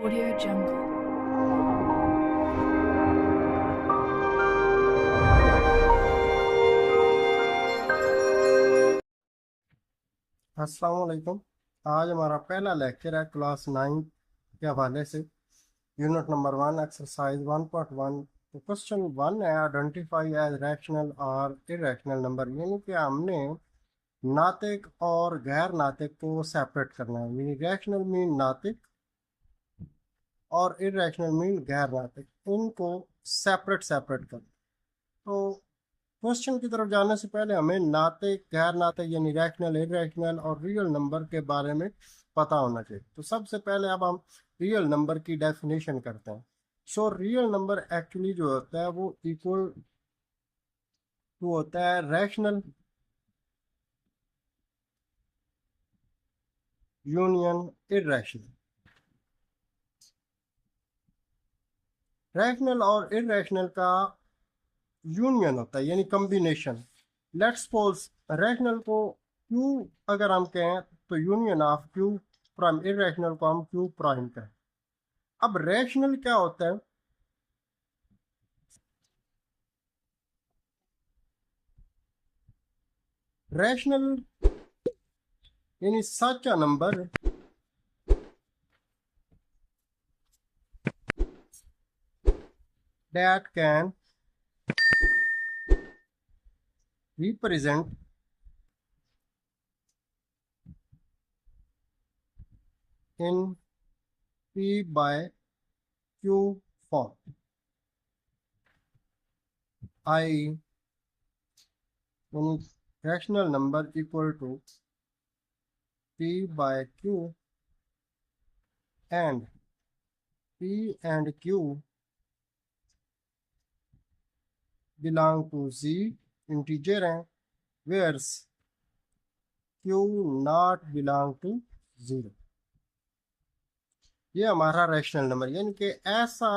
Audio Jungle. अस्सलाम वालेकुम। आज हमारा पहला लेक्चर है क्लास 9 के हवाले से। Unit number 1 exercise 1.1। तो क्वेश्चन 1 है आइडेंटिफाई एज रैशनल और इरेशनल नंबर, यानी कि हमने नातिक और गैर नातिक को सेपरेट करना है। यानी रैशनल मीन नातिक और इरेशनल मीन गैर नातिक, इनको सेपरेट सेपरेट कर। तो क्वेश्चन की तरफ जाने से पहले हमें नातिक गैर नातिक यानी रैशनल इरेशनल और रियल नंबर के बारे में पता होना चाहिए। तो सबसे पहले अब हम रियल नंबर की डेफिनेशन करते हैं। सो रियल नंबर एक्चुअली जो होता है वो इक्वल टू होता है रैशनल यूनियन इरेशनल। रैशनल और इरेशनल का यूनियन होता है यानी कॉम्बिनेशन। लेट्स सपोज रैशनल को क्यू अगर हम कहें तो union of Q prime, irrational को हम क्यू प्राइम कहें। अब रैशनल क्या होता है? रैशनल यानी such a number that can represent in P by Q form, i.e. any rational number equal to P by Q and P and Q belong to Z integer हैं, whereas Q not belong to 0। ये हमारा rational number यानी कि ऐसा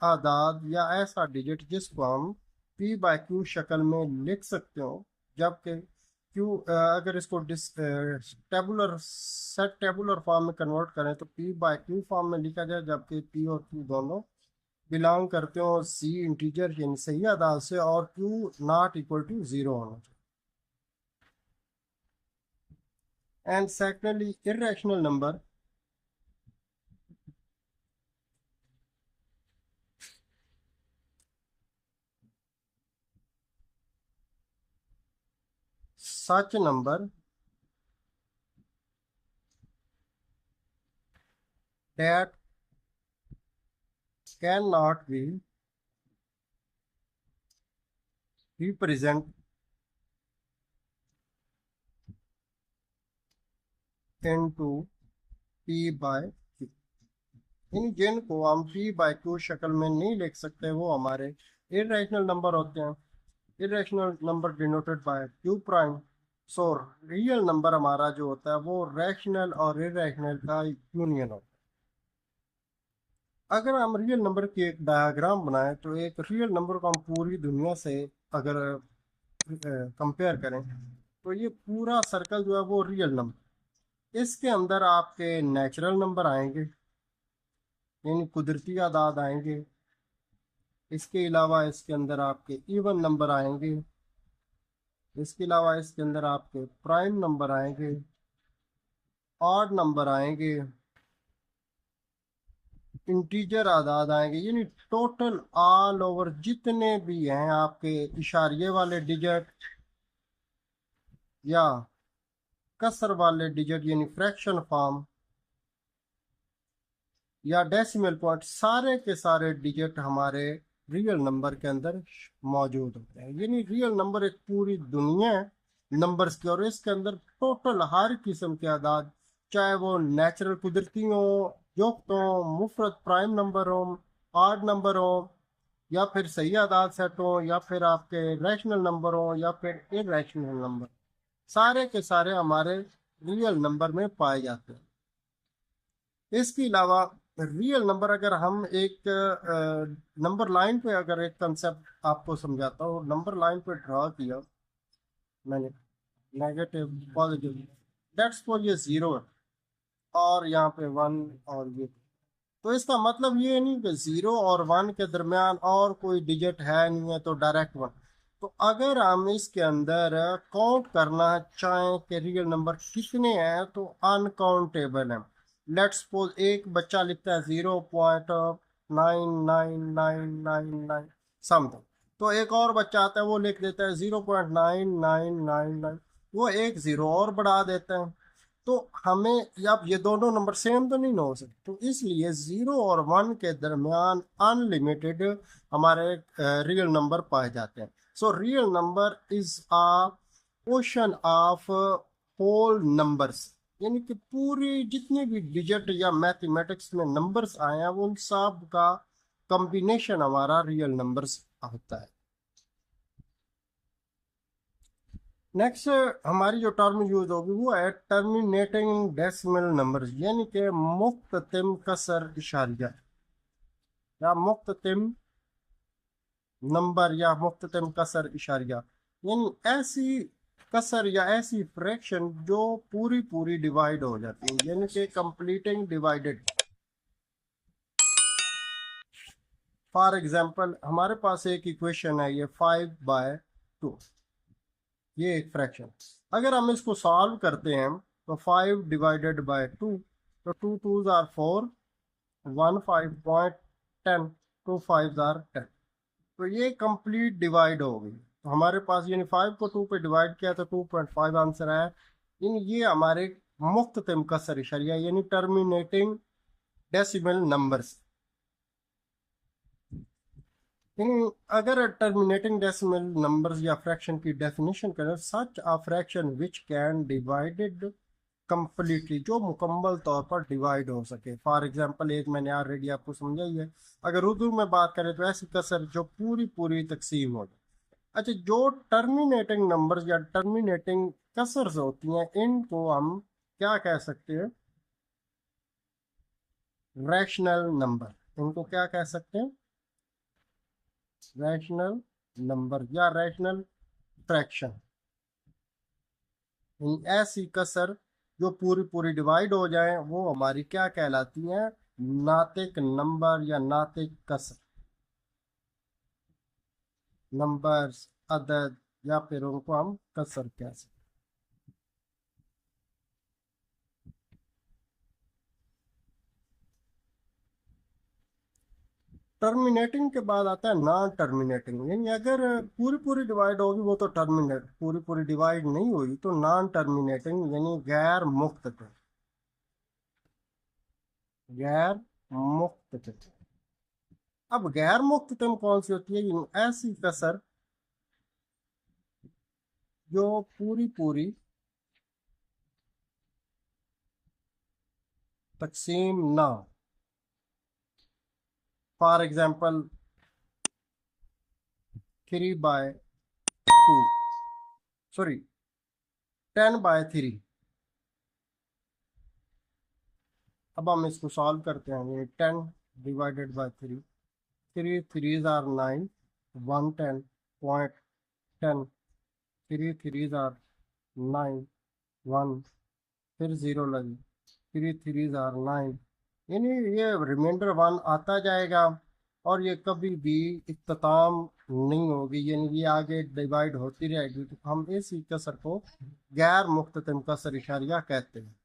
आदाद या ऐसा digit जिसको हम पी बाय क्यू शक्ल में लिख सकते हो, जबकि क्यू अगर इसको टेबुलर सेट टेबुलर फॉर्म में कन्वर्ट करें तो पी बाय क्यू फॉर्म में लिखा जाए, जबकि पी और क्यू दोनों बिलोंग करते हो सी इंटीजर यानी सही आदाद से और क्यू नॉट इक्वल टू 0 होना चाहिए। And secondly irrational number such number that cannot be represent into p by q, इन जिनको हम p by q शक्ल में नहीं लिख सकते वो हमारे इरेशनल नंबर होते हैं। Irrational number denoted by q prime. So real number हमारा जो होता है वो रैशनल और इरेशनल का यूनियन होता है। अगर हम रियल नंबर की एक डायग्राम बनाएं तो एक रियल नंबर को हम पूरी दुनिया से अगर कंपेयर करें तो ये पूरा सर्कल जो है वो रियल नंबर, इसके अंदर आपके नेचुरल नंबर आएंगे यानी कुदरती आदाद आएंगे। इसके अलावा इसके अंदर आपके इवन नंबर आएंगे। इसके अलावा इसके अंदर आपके प्राइम नंबर आएंगे, ऑड नंबर आएंगे, इंटीजर आदाद आएंगे। यानी टोटल ऑल ओवर जितने भी हैं आपके इशारिये वाले डिजिट या कसर वाले डिजिट यानी फ्रैक्शन फॉर्म या डेसिमल पॉइंट, सारे के सारे डिजिट हमारे रियल नंबर के अंदर मौजूद होते हैं। यानी रियल नंबर एक पूरी दुनिया है नंबर्स की, और इसके अंदर टोटल हर किस्म के आदाद, चाहे वो नेचुरल कुदरती हो, युक्त हो, मुफरत प्राइम नंबर हो, ऑड नंबर हो, या फिर सही आदाद सेट हो, या फिर आपके रैशनल नंबर हो, या फिर इरेशनल नंबर, सारे के सारे हमारे रियल नंबर में पाए जाते हैं। इसके अलावा रियल नंबर अगर हम एक नंबर लाइन पे अगर एक कंसेप्ट आपको समझाता हूँ, नंबर लाइन पे ड्रॉ किया मैंने नेगेटिव पॉजिटिव, दैट्स फॉर ये जीरो है और यहाँ पे वन और ये, तो इसका मतलब ये नहीं कि 0 और 1 के दरमियान और कोई डिजिट है नहीं है तो डायरेक्ट 1। तो अगर हम इसके अंदर काउंट करना चाहें कि रियल नंबर कितने हैं तो अनकाउंटेबल है। लेट्स सपोज एक बच्चा लिखता है 0.99999 समथिंग, तो एक और बच्चा आता है वो लिख देता है 0.9999, वो एक जीरो और बढ़ा देता है। तो हमें अब ये दोनों नंबर सेम तो नहीं ना हो सकते, तो इसलिए 0 और 1 के दरमियान अनलिमिटेड हमारे रियल नंबर पाए जाते हैं। So real number is a question of whole numbers, यानी कि पूरी जितनी भी डिजिट या मैथमेटिक्स में नंबर्स आए हैं उन सब का कॉम्बिनेशन हमारा रियल नंबर्स होता है। नेक्स्ट हमारी जो टर्म यूज होगी वो है टर्मिनेटिंग डेसिमल नंबर्स, यानी कि मुख्ततिम कसर इशारिया या मुख्ततिम नंबर या मुख्ततिम कसर इशारिया, यानी ऐसी कसर या ऐसी फ्रैक्शन जो पूरी पूरी डिवाइड हो जाती है, यानी कि कंप्लीटिंग डिवाइडेड। फॉर एग्जांपल हमारे पास एक इक्वेशन है, ये 5/2, ये एक फ्रैक्शन। अगर हम इसको सॉल्व करते हैं तो 5/2, तो 2 2s are 4, 1 5.10, 2 5s are 10, तो ये कंप्लीट डिवाइड हो गई। तो हमारे पास यानी 5 को 2 पे डिवाइड किया तो 2.5 आंसर आया। यानी ये हमारे मुख्ततिम कसर इशारिया यानी टर्मिनेटिंग डेसिमल नंबर्स। यानी अगर टर्मिनेटिंग डेसिमल नंबर्स या फ्रैक्शन की डेफिनेशन करें, such a fraction which can divided completely, जो मुकम्मल तौर पर डिवाइड हो सके। फॉर एग्जांपल एक मैंने ऑलरेडी आपको समझाई है, अगर उर्दू में बात करें तो ऐसी कसर जो पूरी पूरी तकसीम हो जाए। अच्छा, जो टर्मिनेटिंग नंबर्स या टर्मिनेटिंग कसर होती हैं इनको हम क्या कह सकते हैं? Rational number. इनको क्या कह सकते हैं? रैशनल नंबर या रैशनल फ्रैक्शन। ऐसी कसर जो पूरी पूरी डिवाइड हो जाए वो हमारी क्या कहलाती है? नातिक नंबर या नातिक कसर। नंबर्स, अदद, या फिर उनको हम कसर कह सकते। टर्मिनेटिंग के बाद आता है नॉन टर्मिनेटिंग, यानी अगर पूरी पूरी डिवाइड होगी वो तो टर्मिनेट, पूरी पूरी डिवाइड नहीं हुई तो नॉन टर्मिनेटिंग यानी गैर मुक्त, गैर मुक्त। अब गैर मुक्त कौन सी होती है? ऐसी कसर जो पूरी पूरी तकसीम ना हो। For example 3/2, sorry 10/3। अब हम इसको सॉल्व करते हैं, ये 10/3, 3 3s are 9, 110.10, 3 3s are 9, 1, फिर जीरो लगी, 3 3s are 9, यानी ये रिमाइंडर 1 आता जाएगा और ये कभी भी इख्तिताम नहीं होगी, यानी ये आगे डिवाइड होती रहेगी। तो हम इसी कसर को गैर मुख्ततिम कसर इशारिया कहते हैं।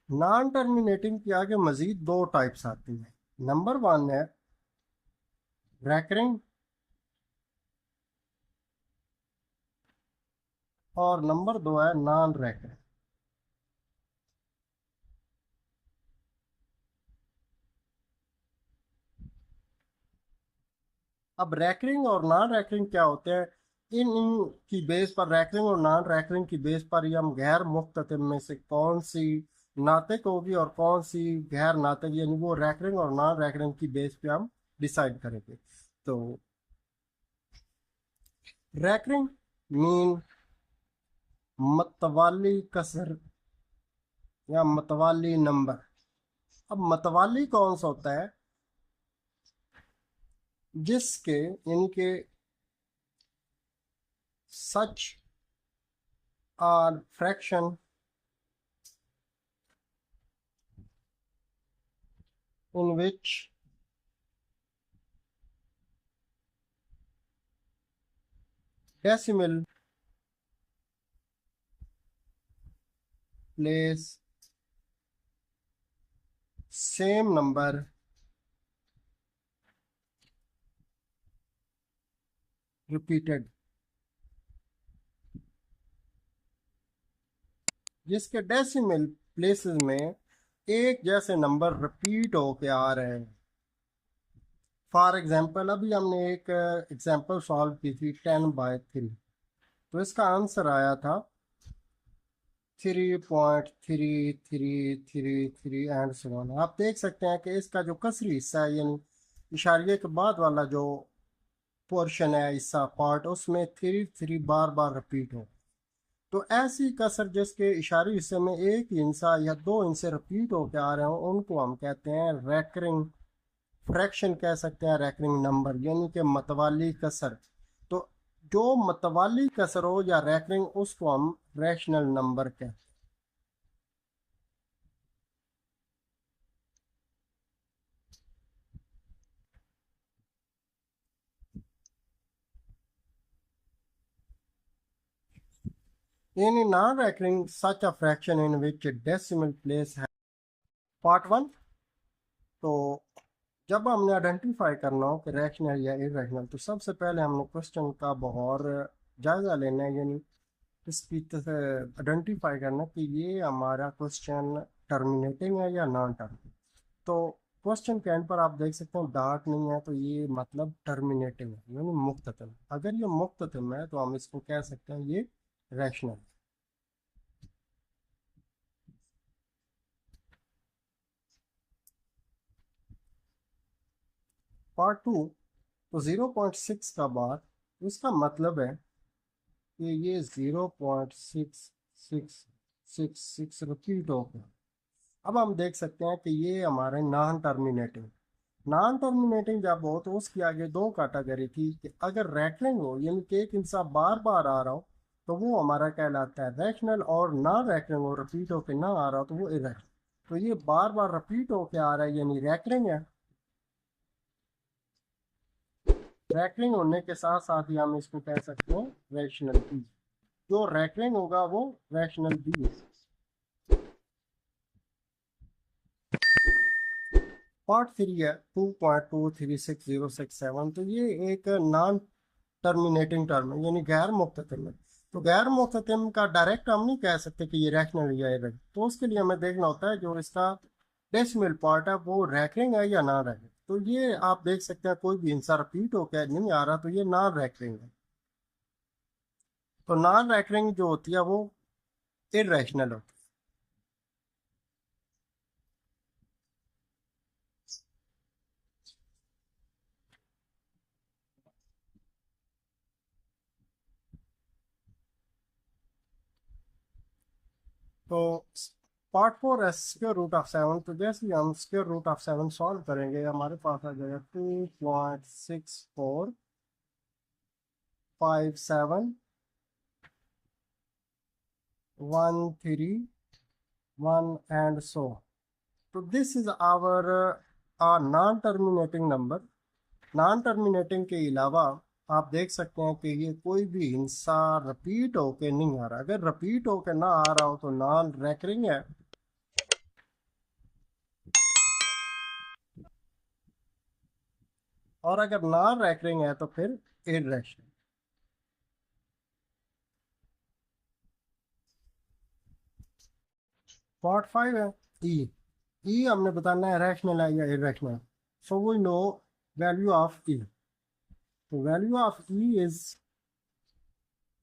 नॉन टर्मिनेटिंग के आगे मजीद दो टाइप्स आती हैं। नंबर 1 है रैकरिंग और नंबर 2 है नॉन रैकरिंग। अब रैकरिंग और नॉन रैकरिंग क्या होते हैं? इन इन की बेस पर, रैकरिंग और नॉन रैकरिंग की बेस पर ही हम गैर मुख्ततिम में से कौन सी नातिक होगी और कौन सी गैर नातिक, यानी वो रैकरिंग और नॉन रैकरिंग की बेस पे हम डिसाइड करेंगे। तो रैकरिंग मीन मतवाली कसर या मतवाली नंबर। अब मतवाली कौन सा होता है? जिसके यानी कि सच और fraction in which decimal place same number repeated, जिसके डेसिमल प्लेसेस में एक जैसे नंबर रिपीट होके आ रहे हैं। फॉर एग्जांपल अभी हमने एक एग्जांपल सॉल्व की थी 10/3, तो इसका आंसर आया था 3.3333 एंड सो ऑन। आप देख सकते हैं कि इसका जो कसरी हिस्सा है यानी इशारिये के बाद वाला जो पोर्शन है हिस्सा पार्ट, उसमें 3 बार बार रिपीट हो। तो ऐसी कसर जिसके इशारी हिस्से में एक इंसा या दो इंसे रिपीट होकर आ रहे हो उनको हम कहते हैं रैकरिंग फ्रैक्शन, कह सकते हैं रैकरिंग नंबर, यानी कि मतवाली कसर। तो जो मतवाली कसर हो या रैकरिंग, उसको हम रैशनल नंबर कहते हैं। यानी non recurring such a fraction in which decimal place है। पार्ट 1। तो जब हमने आइडेंटिफाई करना हो कि रैशनल या इरेशनल, तो सबसे पहले हमने क्वेश्चन का बहुत जायज़ा लेना है, यानी इसकी आइडेंटिफाई करना कि ये हमारा क्वेश्चन टर्मिनेटिंग है या नॉन टर्मिनेटिंग। तो क्वेश्चन के एंड पर आप देख सकते हैं डॉट नहीं है, तो ये मतलब टर्मिनेटिंग है यानी मुख्ततिम। अगर ये मुख्ततिम है तो हम इसको कह सकते हैं ये रैशनल। पार्ट 2। तो 0.6 का बार, इसका मतलब है कि ये 0.6666 रिपीट हो गया। अब हम देख सकते हैं कि ये हमारे नॉन टर्मिनेटिंग। नॉन टर्मिनेटिंग जब हो तो उसकी आगे दो कैटेगरी थी कि अगर रैटलिंग हो यानी कि एक इंसान बार बार आ रहा हो तो वो हमारा कहलाता है रैशनल, और नॉन रैटलिंग हो रिपीट होकर ना आ रहा हो तो वो इरेशनल। तो ये बार बार रिपीट होकर आ रहा है यानी रैटलिंग है। रैटलिंग होने के साथ साथ ही हम इसको कह सकते हैं रैशनल भी। जो रैटलिंग होगा वो रैशनल भी है। पार्ट 3 है 2.236067। तो ये एक नॉन टर्मिनेटिंग टर्म है यानी गैर मुख्ततिम है। तो गैर मुख्ततिम का डायरेक्ट हम नहीं कह सकते कि ये रैशनल या इरेशनल, तो उसके लिए हमें देखना होता है जो इसका डेसिमल पार्ट है वो रैकरिंग है या नॉन रैकरिंग। तो ये आप देख सकते हैं कोई भी इंसान रिपीट होकर नहीं आ रहा तो ये नॉन रैकरिंग है। तो नॉन रैकरिंग जो होती है वो इरेशनल होती है। तो पार्ट 4 है स्क्वायर रूट ऑफ 7। तो जैसे ही हम स्क्वायर रूट ऑफ 7 सॉल्व करेंगे हमारे पास आ जाएगा 2.645713 एंड सो। तो this is our non terminating number. Non terminating के अलावा आप देख सकते हैं कि ये कोई भी हिस्सा रिपीट होके नहीं आ रहा। अगर रिपीट होके ना आ रहा हो तो नॉन रैकरिंग है, और अगर नॉन रैकरिंग है तो फिर इरेशनल। पार्ट 5 है ई। ई हमने बताना है रैशनल है या irrational. So we know value of e. तो value of e is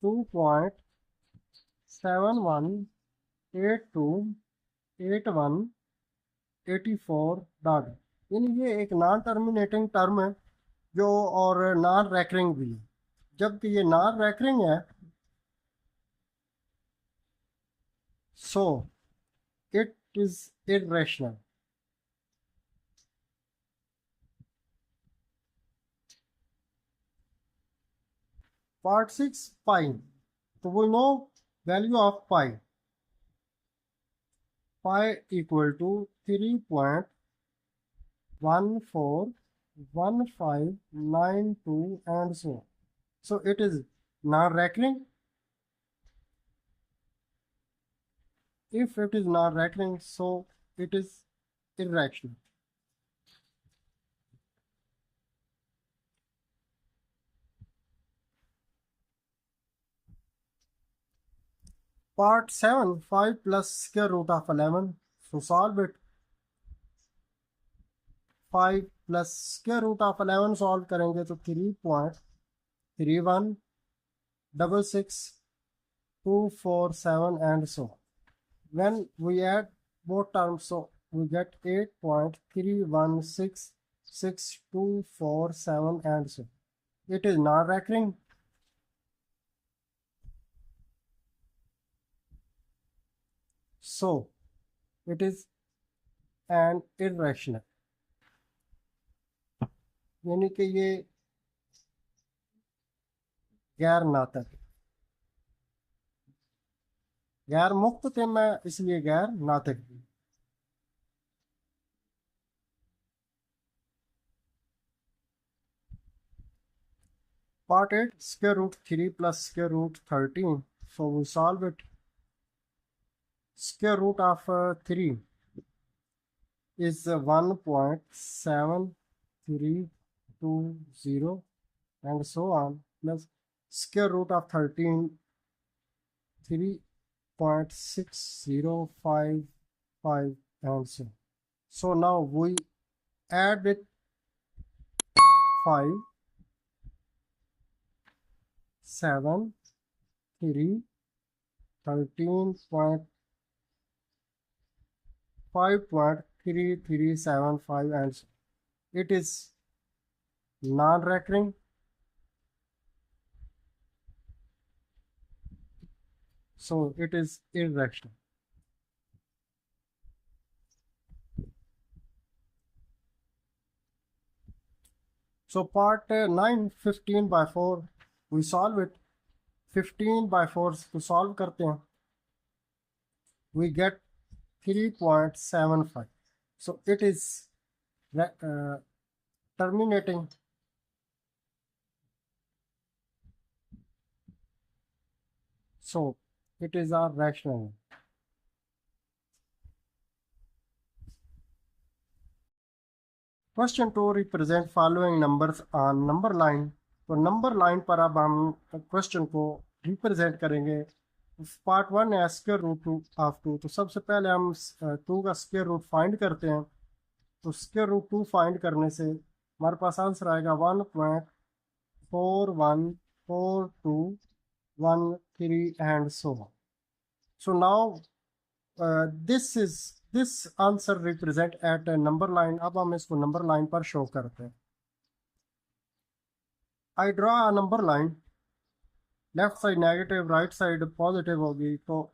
2.71828184 dot. यानी ये एक नॉन टर्मिनेटिंग टर्म है जो, और नॉन रैकरिंग भी है। जबकि ये नॉन रैकरिंग है so it is irrational. Part 6 pi. तो we know value of pi. Pi equal to 1 4 1 5 9 2 and so on. So it is non-recurring. If it is non-recurring, so it is irrational. Part 7, 5 plus square root of 11. So solve it. 5 plus square root of 11 solve करेंगे तो 3.3166 247 and so on. When we add both terms, so we get 8.3166 247 and so on. It is non-recurring. So it is an irrational. यानी कि ये गैर नातक, गैर मुक्त थे मैं इसलिए गैर नातक। Part 8, square root 3 plus square root 13. So we solve it. Square root of 3 is 1.7320 and so on, plus square root of 13 3.6055 and so on. So now we add it 5 7 3 13.5.3375 and so it is non-recurring. So it is irrational. So part 9, 15 by 4, we solve it. 15 by 4 to solve करते हैं, we get 3.75. So it is terminating. So it is a rational. Question 2, represent following numbers on number line. तो number line पर अब हम question को represent करेंगे. Part 1 है square root 2 of 2. तो सबसे पहले हम 2 का स्क्वायर रूट फाइंड करते हैं. तो स्क्वायर रूट 2 फाइंड करने से हमारे पास आंसर आएगा 1.414213 and so on. So now this answer represent at a number line. अब हम इसको नंबर लाइन पर शो करते हैं. I draw a number line. Left side negative, right side positive होगी. तो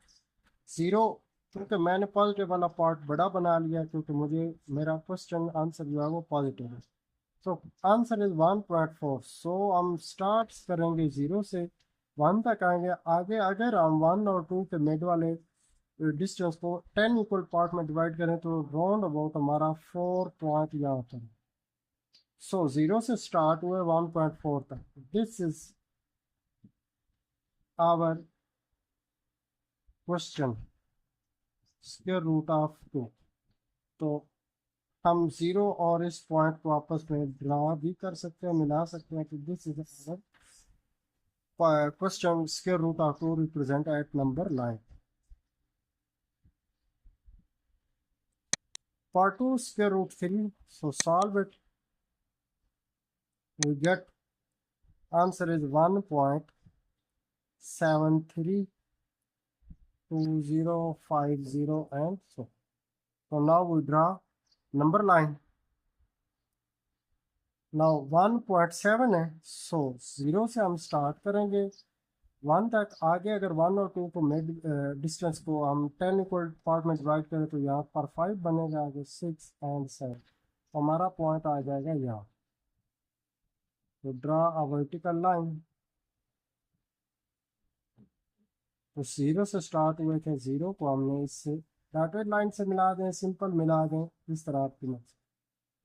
0, क्योंकि मैंने पॉजिटिव वाला पार्ट बड़ा बना लिया क्योंकि मुझे मेरा क्वेश्चन आंसर जो है वो पॉजिटिव है. So answer is 1.4. सो हम स्टार्ट करेंगे 0 से 1 तक आएंगे. आगे अगर हम 1 और 2 के मिड वाले डिस्टेंस को 10 इक्वल पार्ट में डिवाइड करें तो राउंड अबाउट हमारा 4 पॉइंट यहाँ पर. सो 0 से स्टार्ट हुए 1.4 तक. This is our question, square root of 2. तो हम 0 और इस पॉइंट को आपस में ड्रा भी कर सकते हैं, मिला सकते हैं कि this is question square root of 2 represent at number line. Part 2 square root 3. So solve it. We get answer is 1.732050 and so. So now we draw number line. Now 1.7 है. So 0 से हम स्टार्ट करेंगे 1 तक. आगे अगर 1 और 2 को mid distance को हम 10 इक्वल पार्ट में डिवाइड करें तो यहाँ पर 5 बनेगा, आगे 6 and 7. तो हमारा पॉइंट आ जाएगा यहाँ. तो ड्रा अ वर्टिकल लाइन. तो 0 से स्टार्ट हुए थे, 0 को हमने इससे डॉटेड लाइन से मिला दें, सिंपल मिला दें इस तरह आपकी मर्जी.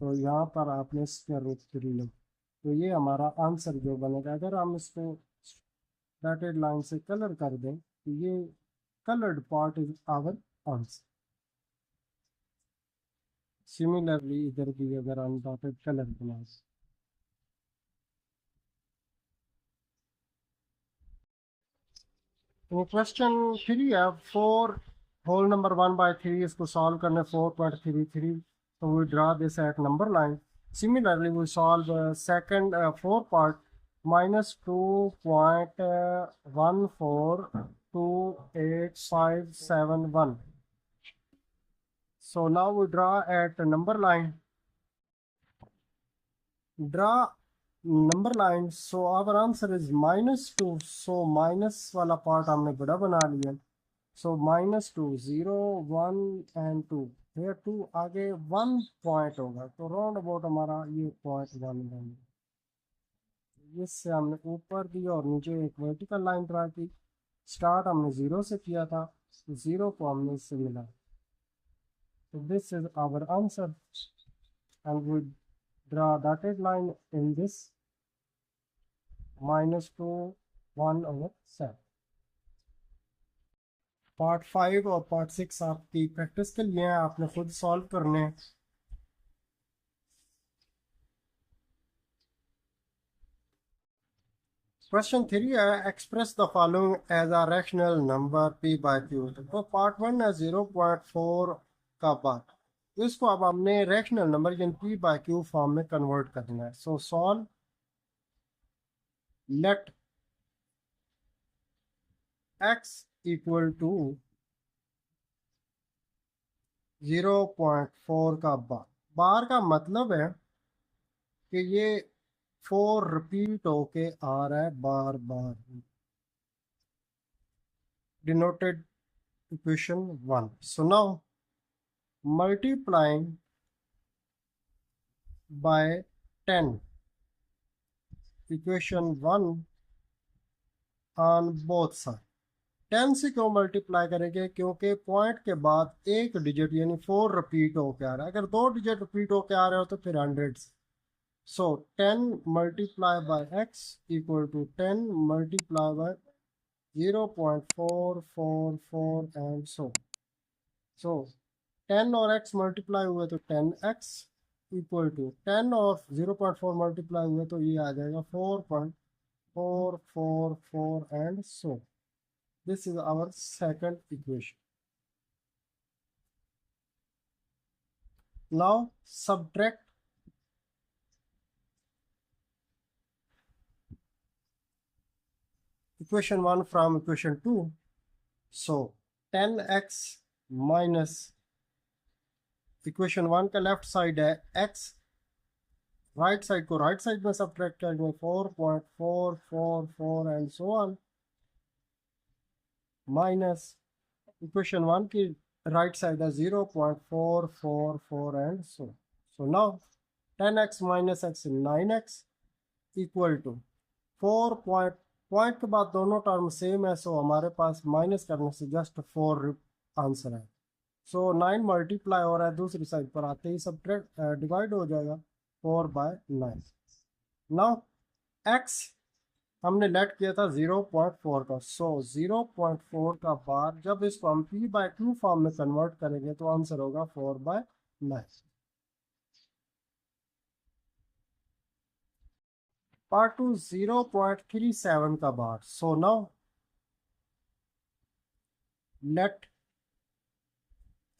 तो यहाँ पर आपने स्क्वायर रूट 3 लो, तो ये हमारा आंसर जो बनेगा। अगर हम इसको डॉटेड लाइन से कलर कर दें तो ये colored part is our answer. Similarly, इधर भी अगर हम dotted color बनाए, तो क्वेश्चन 3 है 4 होल नंबर 1/3 इसको सॉल्व करने 4.33, तो we draw this at number line. Similarly, we solve second 4 part minus 2.142857. So now we draw at number line. Draw number line. So our answer is -2. So minus वाला part हमने बड़ा बना लिया. So -2, 0, 1 and 2. Here 2 आगे 1 point होगा, तो round about हमारा ये point 1 बन, इससे हमने ऊपर दी और नीचे एक वर्टिकल लाइन ड्रा की. स्टार्ट हमने 0 से किया था, 0 को हमने इससे मिला. So this is our answer, and we draw dotted line in this -2, 1/7. Part 5 और पार्ट 6 आपकी प्रैक्टिस के लिए हैं, आपने खुद सॉल्व करने हैं. क्वेश्चन 3 है express the following as a rational number p/q. तो पार्ट 1 है 0.4 का बार, इसको अब हमने रैशनल नंबर यानी p/q फॉर्म में कन्वर्ट करना है. So solve let x equal to 0.4 का बार. बार का मतलब है कि ये 4 रिपीट होके आ रहा है बार बार. Denoted equation 1. So now multiplying by 10 equation 1 on both sides. 10 से क्यों मल्टीप्लाई करेंगे, क्योंकि पॉइंट के बाद एक डिजिट यानी 4 रिपीट होके आ रहा है. अगर 2 डिजिट रिपीट होके आ रहे हो तो फिर 100. So 10 multiply by x equal to 10 multiply by 0.444 and so 10 और x मल्टीप्लाई हुए तो 10x इक्वल टू 10 और 0.4 मल्टीप्लाई हुए तो ये आ जाएगा 4.444 and so. This is our second equation. Now subtract equation 1 from equation 2. So 10x minus equation 1 का लेफ्ट साइड है x, राइट साइड को राइट साइड में सब्ट्रैक्ट करेंगे 4.444 and so on, minus equation 1 की राइट साइड है 0.444 and so now 10x minus x 9x equal to 4 point के बाद दोनों टर्म सेम है, सो हमारे पास माइनस करने से जस्ट 4 आंसर है. सो 9 मल्टीप्लाई हो रहा है, दूसरी साइड पर आते ही सब डिवाइड हो जाएगा 4/9. नाउ x हमने लेट किया था 0.4 का, सो 0.4 का बार जब इसको हम p/q फॉर्म में कन्वर्ट करेंगे तो आंसर होगा 4/9. पार्ट 2 0.37 का bar. So now let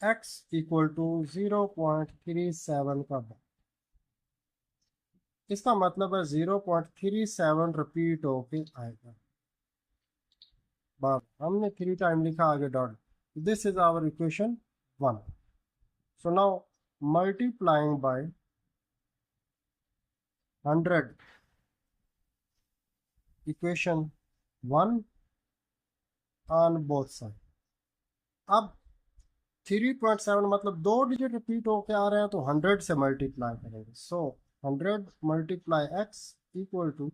x equal to 0.37 का बार. इसका मतलब है 0.37 रिपीट होके आएगा बार. हमने 3 टाइम लिखा आगे dot. This is our equation 1. So now multiplying by 100 equation 1 on both side. अब 3.7 मतलब 2 डिजिट रिपीट होके आ रहे हैं तो 100 से मल्टीप्लाई करेंगे. So 100 multiply x equal to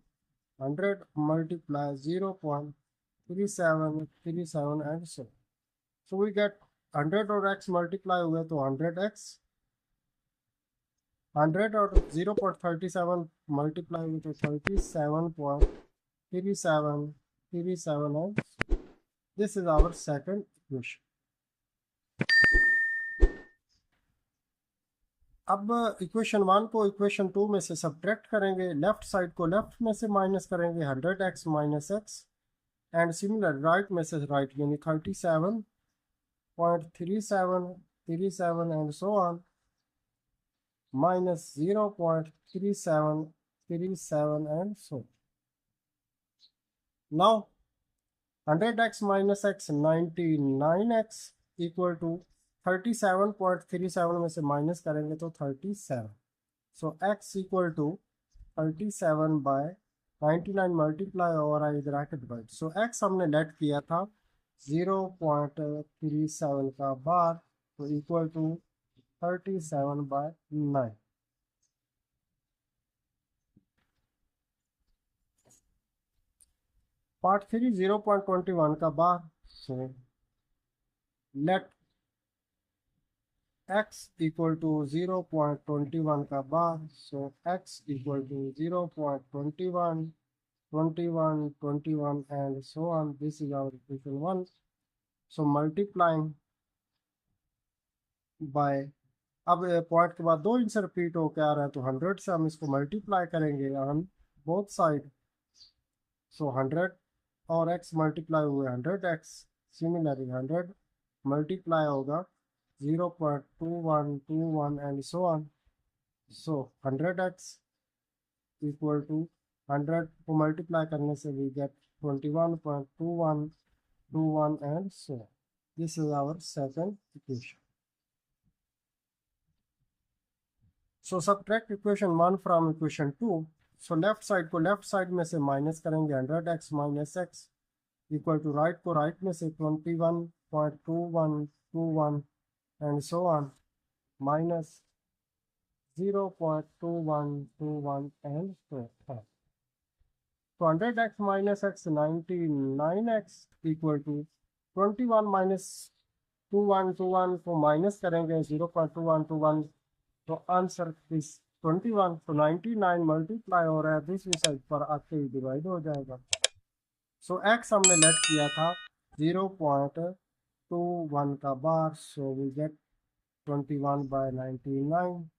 100 multiply 0.3737 and so we get 100 और x मल्टीप्लाई हुए तो 100x 100 out of 0.37 multiply with 37.3737, and this is our second equation. अब इक्वेशन 1 को इक्वेशन 2 में से सब्ट्रैक्ट करेंगे, लेफ्ट साइड को लेफ्ट में से माइनस करेंगे 100x minus x, and similar right में से राइट यानी 37.3737 and so on minus 0.3737 and so. Now 100x minus x 99x equal to 37.37 में से माइनस करेंगे तो 37. So x equal to 37 by 99 multiply और आई ब्रैकेट बाय. So x हमने late किया था 0.37 का बार, तो इक्वल टू 37 by 9. पार्ट 3 0.21 का बार. So let x equal to 0.21 का बार. So x equal to 0.21, 21, 21 and so on. This is our equation 1. So multiplying by, अब point के बाद दो इनसे रिपीट होकर आ रहा है तो 100 से हम इसको मल्टीप्लाई करेंगे ऑन बोथ साइड. सो 100 और x मल्टीप्लाई हुए 100x. सिमिलरली 100 मल्टीप्लाई होगा 0.2121 and so on. So 100x equal to 100 को मल्टीप्लाई करने से we get 21.2121 and so. This is our second equation. So subtract equation 1 from equation 2. So left side को left side में से minus करेंगे 100x minus x equal to right को right में से 21.2121 and so on minus 0.2121 and so on. So 100x minus x 99x equal to 21 minus 2121 को minus करेंगे 0.2121. तो आंसर इस 21. तो 99 मल्टीप्लाई हो रहा है दूसरी साइड पर आते ही डिवाइड हो जाएगा. सो x हमने लेट किया था 0.21 का bar. So we get 21 by 99.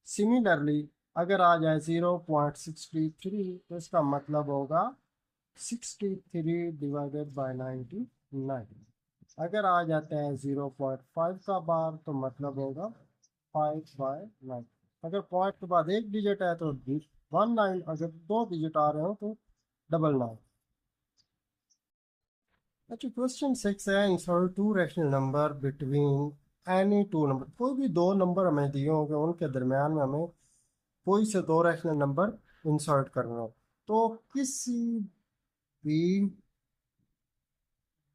Similarly अगर आ जाए 0.63 तो इसका मतलब होगा 63 डिवाइडेड बाय 99. अगर आ जाता है 0.5 का बार तो मतलब होगा 5/9. अगर पॉइंट के बाद एक डिजिट है तो 19. अगर दो डिजिट आ रहे हो तो 99. अच्छा, क्वेश्चन 6 है insert to rational number between any two number. कोई भी दो नंबर हमें दिए होंगे, उनके दरमियान में हमें कोई से दो रैशनल नंबर इंसर्ट करना हो. तो किसी भी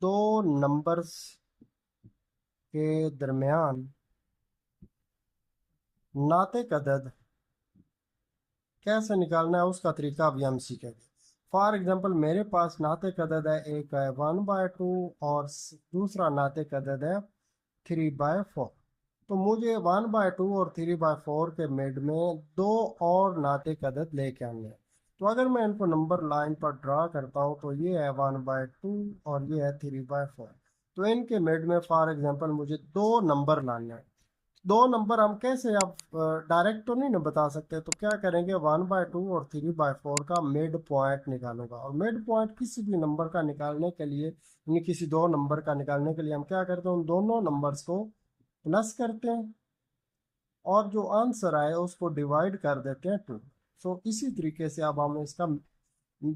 दो नंबर्स के दरमियान नातिक अदद कैसे निकालना है उसका तरीका अभी हम सीखेंगे. फॉर एग्जांपल मेरे पास नातिक अदद है, एक है 1/2 और दूसरा नातिक अदद है 3/4. तो मुझे 1/2 और 3/4 के मिड में दो और नातिक अदद लेके आने हैं. तो अगर मैं इनको नंबर लाइन पर ड्रा करता हूँ तो ये है 1/2 और ये है 3/4. तो इनके मिड में फॉर एग्जांपल मुझे दो नंबर लाने हैं. दो नंबर हम कैसे, आप डायरेक्ट तो नहीं ना बता सकते, तो क्या करेंगे 1/2 और 3/4 का मिड पॉइंट निकालूंगा. और मिड पॉइंट किसी भी नंबर का निकालने के लिए, यानी किसी दो नंबर का निकालने के लिए हम क्या करते हैं, उन दोनों नंबर्स को प्लस करते हैं और जो आंसर आए उसको डिवाइड कर देते हैं 2. सो इसी तरीके से अब हम इसका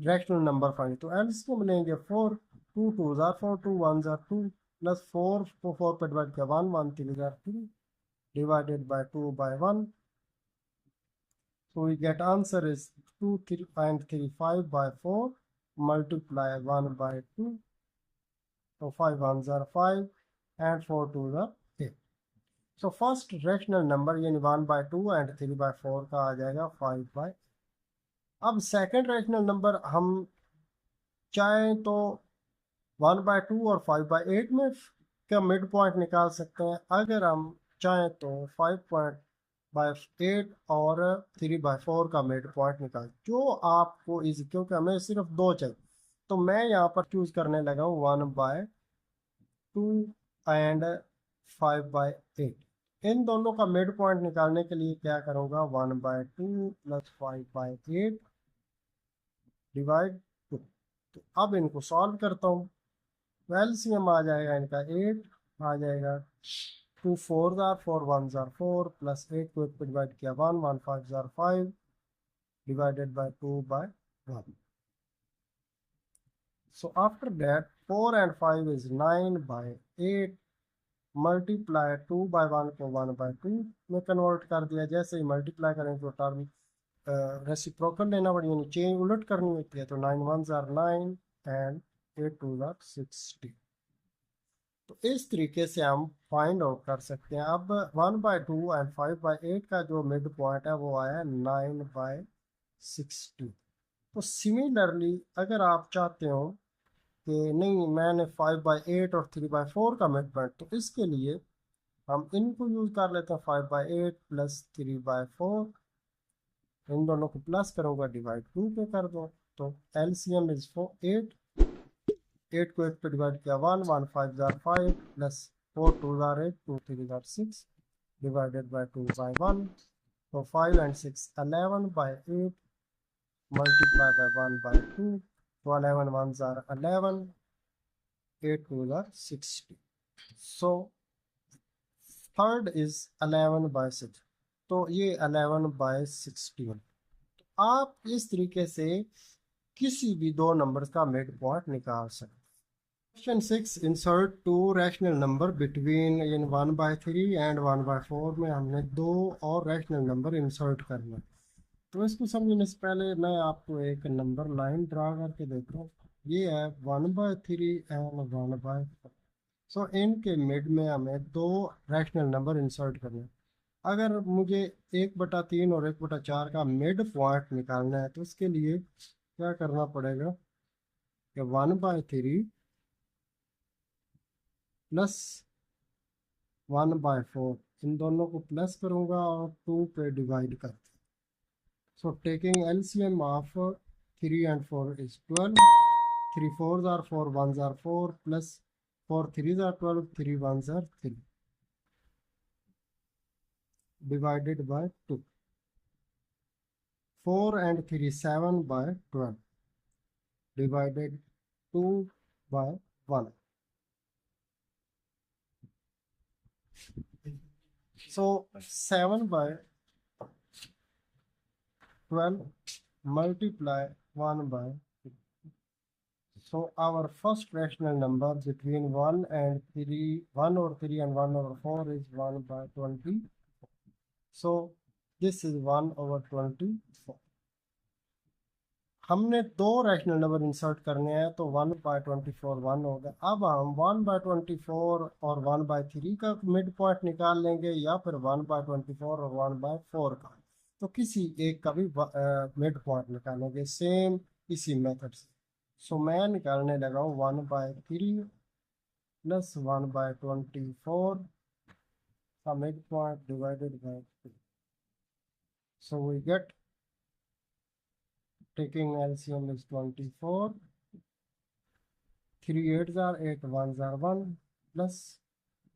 रैशनल नंबर फाइंड. तो एल्स को मिलेंगे 4. 2 2 जार 4, 2 1 जार 2 प्लस 4 को 4 पर डिवाइड किया 1 1 3 jar 3 divided by 2 by 1. So we get answer is 2.35 by 4 multiply 1 by 2. So 5 ones are 5 and 4 twos are 8. So first rational number यानी 1/2 and 3/4 का आ जाएगा 5/8. अब सेकंड रैशनल नंबर हम चाहें तो 1/2 और 5/8 में का मिड पॉइंट निकाल सकते हैं. अगर हम चाहें तो 5/8 और 3/4 का मिड पॉइंट निकाल, जो आपको इजी, क्योंकि हमें सिर्फ दो चाहिए, तो मैं यहाँ पर चूज करने लगा हूँ 1/2 एंड 5/8। इन दोनों का मिड पॉइंट निकालने के लिए क्या करूँगा, 1/2 प्लस 5/8 डिवाइड 2। तो अब इनको सॉल्व करता हूँ, तो एलसीएम आ जाएगा इनका 8, आ जाएगा 2 4 जार 4 1 जार 4 प्लस 8 को 8 पे डिवाइड किया 1 1 5 jar 5 divided by 2/1। So after that 4 and 5 is 9/8, multiply 2/1 को 1/2 में कन्वर्ट कर दिया। जैसे ही मल्टीप्लाई करें तो टर्म रेसिप्रोकल लेना पड़ी, यानी चेंज उलट करनी होती है। तो 9 1 जार 9 एंड 8 2 जार 60। तो इस तरीके से हम फाइंड आउट कर सकते हैं। अब 1/2 एंड 5/8 का जो मिड पॉइंट है वो आया 9/60। तो सिमिलरली अगर आप चाहते हो कि नहीं मैंने 5/8 और 3/4 का मिड पॉइंट, तो इसके लिए हम इनको यूज कर लेते हैं 5/8 प्लस 3/4, इन दोनों को प्लस करूँगा डिवाइड 2 पे कर दो। तो एलसीएम इज 8, 8 को 8 पे डिवाइड किया 1 1 5 jar 5 plus 4 2 jar 8 2 3 jar 6 divided by 2/1। तो 5 and 6 11/8 multiply by 1/2, तो 11 1s are 11, 8 2s are 60। So third is 11/6, तो ये 11/16। आप इस तरीके से किसी भी दो नंबर्स का मिड पॉइंट निकाल सकते हैं। Question 6, insert two rational number between in 1/3 and 1/4 में हमने दो और रैशनल नंबर इंसर्ट करना है। तो इसको समझने से पहले मैं आपको एक नंबर लाइन ड्रा करके देता हूँ। ये है 1/3 एंड 1/4। सो इनके मिड में हमें दो रैशनल नंबर इंसर्ट करने हैं। अगर मुझे 1/3 और 1/4 का मिड पॉइंट निकालना है, तो इसके लिए क्या करना पड़ेगा कि 1/3 प्लस 1/4, इन दोनों को प्लस करूँगा और 2 पे डिवाइड कर। So taking LCM of 3 and 4 is 12. 3 4s are 4 1s are 4 plus 4 3s are 12, 3 1s are 3 divided by 2. 4 and 3 7/12 divided 2/1. So 7/12 multiply 1/2. So our first rational number between 1 and 3, 1 over 3 and 1 over 4 is 1/20. So this is 1/24. हमने दो rational number insert करने हैं, तो 1/24 1 होगा। अब हम 1/24 और 1/3 का मिड पॉइंट निकाल लेंगे, या फिर 1/24 और 1/4 का, तो किसी एक का भी मिड पॉइंट निकालेंगे सेम इसी मेथड से। सो मैं निकालने लगा हूँ 1/3 प्लस 1/24 का mid point divided by 2। So we get, taking LCM is 24, 3 8s are 8 1s are 1 plus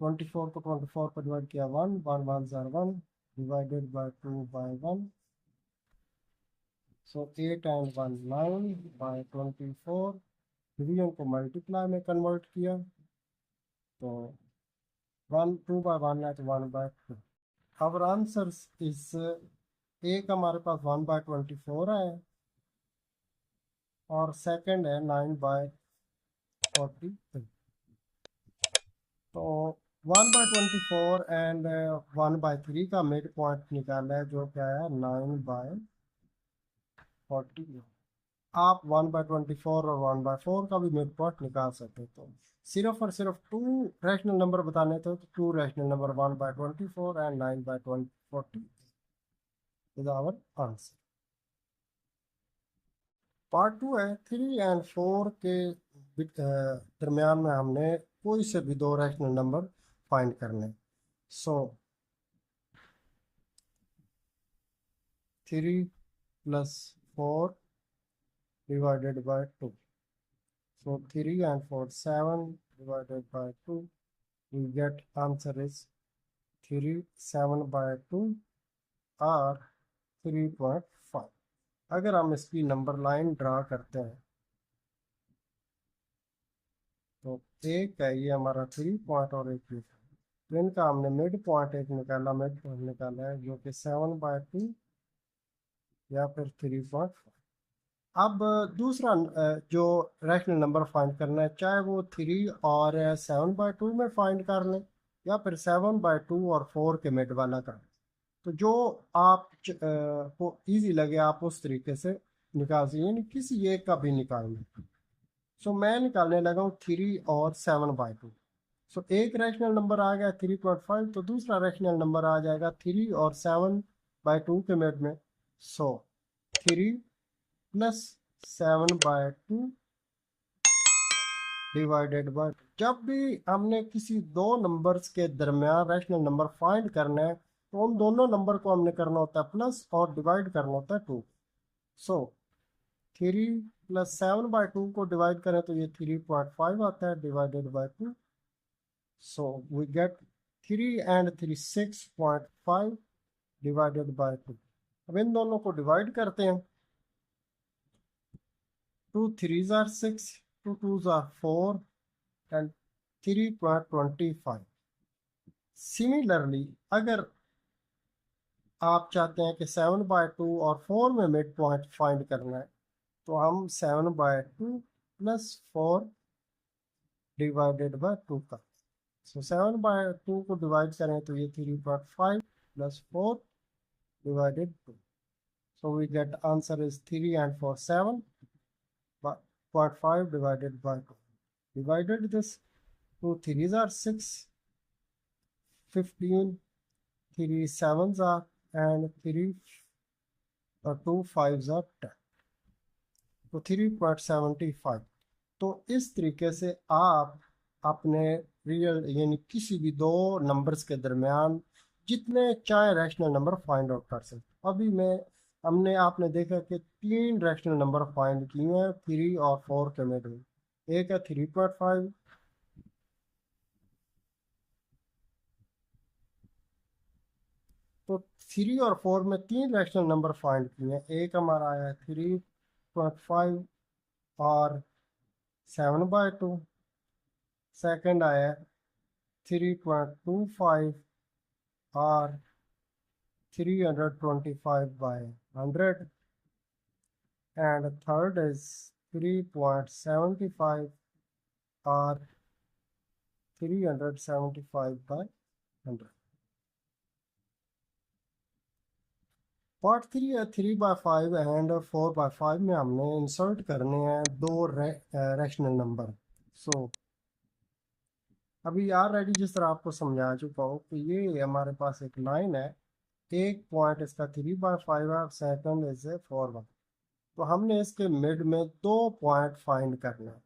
24 को 24 पर डिवाइड किया 1 1 1s are 1 divided by 2/1। So 8 and 1 9/24, division को मल्टीप्लाई में कन्वर्ट किया, तो 1 2/1 है तो 1/2। अब आंसर इस एक हमारे पास 1/24 है और सेकंड है 9/43। तो 1/24 एंड 1/3 का मिड पॉइंट निकाला है, जो क्या है 9/40। आप 1/24 और 1/4 का भी मिड पॉइंट निकाल सकते हो। तो सिर्फ और सिर्फ टू रैशनल नंबर बताने थे, तो two rational number 1/24 and 9/40 is our answer. Part 2 है 3 एंड 4 के दरमियान में हमने कोई से भी दो रैशनल नंबर फाइंड करने। सो 3 plus 4 divided by 2. So 3 and 4, 7 divided by 2. We get answer is 3, 7 by 2 or 3.5. अगर हम इसकी नंबर लाइन ड्रा करते हैं तो एक है ये हमारा 3 पॉइंट और एक ये, तो इनका हमने मिड पॉइंट एक निकाला, मिड पॉइंट निकाला है जो कि 7/2 या फिर 3.5। अब दूसरा जो रैशनल नंबर फाइंड करना है, चाहे वो 3 और 7/2 में फाइंड कर लें या फिर 7/2 और 4 के मिड वाला कर लें, तो जो आप को इजी लगे आप उस तरीके से निकाल सकते, यानी किसी एक का भी निकाल लें। सो मैं निकालने लगा हूँ 3 और 7/2। सो एक रैशनल नंबर आ गया 3.5, तो दूसरा रैशनल नंबर आ जाएगा 3 और 7/2 के मिड में। सो 3 प्लस 7/2 डिवाइडेड बाय, जब भी हमने किसी दो नंबर्स के दरमियान रैशनल नंबर फाइंड करना है तो उन दोनों नंबर को हमने करना होता है प्लस और डिवाइड करना होता है 2। सो 3 प्लस 7/2 को डिवाइड करें तो ये 3.5 आता है divided by 2। So we get 3 and 3 6.5 divided by 2। अब इन दोनों को डिवाइड करते हैं, 2 3s are 6, 2 2s are 4 and 3.25। Similarly अगर आप चाहते हैं कि 7/2 और 4 में मिड पॉइंट फाइंड करना है तो हम 7/2 प्लस 4 डिवाइडेड बाय 2 का, सो 7/2 को डिवाइड करें तो ये 3.5 plus 4 divided 2। So we get answer is 3 and 4 7.5 divided by 2. Divided this, 2 3s are 6, 15, 3 7s are and 3 2 5s are 10, तो 3.75। तो इस तरीके से आप अपने रियल यानी किसी भी दो नंबर्स के दरमियान जितने चाहे रैशनल नंबर फाइंड आउट कर सकते। अभी हमने आपने देखा कि 3 रैशनल नंबर फाइंड किए हैं 3 और 4 के मिड में। एक है 3.5, तो 3 और 4 में 3 रैशनल नंबर फाइंड किए हैं। एक हमारा आया है 3.5 और 7/2, सेकंड आया 3.25 और 325/100 and third is 3.75 or 375/100। Part 3/5 and 4/5 में हमने इंसर्ट करने हैं दो रैशनल नंबर। सो अभी ऑलरेडी जिस तरह आपको समझा चुका हूँ कि ये हमारे पास एक लाइन है, एक पॉइंट इसका 3/5 है, सेकंड इज 4/1। तो हमने इसके मिड में दो पॉइंट फाइंड करना है,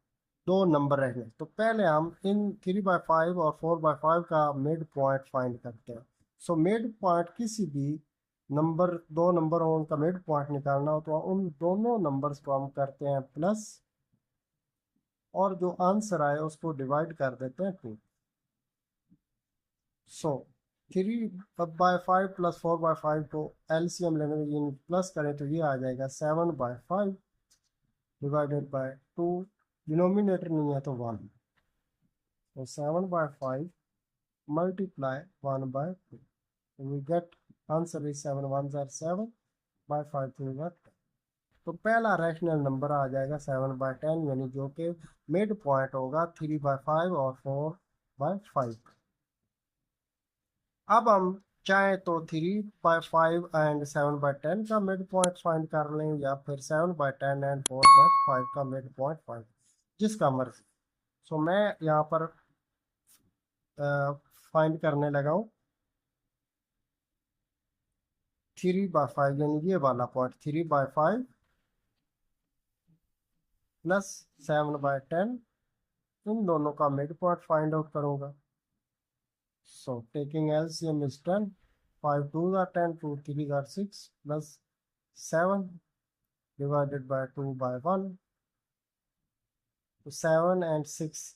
दो नंबर रहने। तो पहले हम इन 3/5 और 4/5 का मिड पॉइंट फाइंड करते हैं। सो मिड पॉइंट किसी भी नंबर, दो नंबर हो उनका मिड पॉइंट निकालना हो तो उन दोनों नंबर्स को हम करते हैं प्लस और जो आंसर आए उसको डिवाइड कर देते हैं 2। सो 3/5 प्लस 4/5 को एलसीएम लेने में प्लस करें तो ये आ जाएगा 7/5 डिवाइडेड बाय 2, डिनोमिनेटर नहीं है तो 1, तो 7/5 multiply 1/2, we get answer is 7 1s are 7 by 5 3 are 10। तो पहला रैशनल नंबर आ जाएगा 7/10, यानी जो कि मिड पॉइंट होगा 3/5 और 4/5। अब हम चाहे तो 3/5 एंड 7/10 का मिड पॉइंट फाइंड कर लें या फिर 7/10 एंड 4/5 का मिड पॉइंट फाइंड, जिसका मर्जी। सो मैं यहाँ पर फाइंड करने लगा हूँ 3/5, यानी ये वाला पॉइंट 3/5 प्लस 7/10, इन दोनों का मिड पॉइंट फाइंड आउट करूँगा। So taking LCM is 10, 5 2s are 10, 2 3s are 6 plus 7 divided by 2 by 1. So 7 and 6,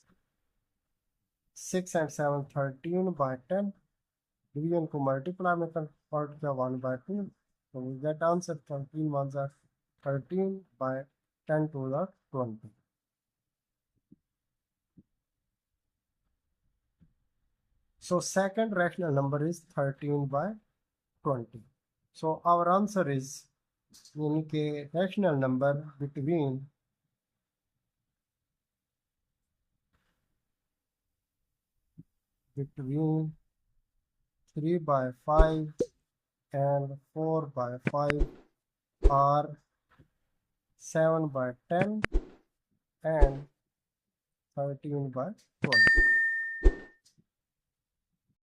6 and 7, 13 by 10. Division को multiply में convert किया 1 by 2. So we get answer 13 ones are 13 by 10 to the 20. So second rational number is 13 by 20. So our answer is यानी कि rational number between 3 by 5 and 4 by 5 are 7 by 10 and 13 by 12.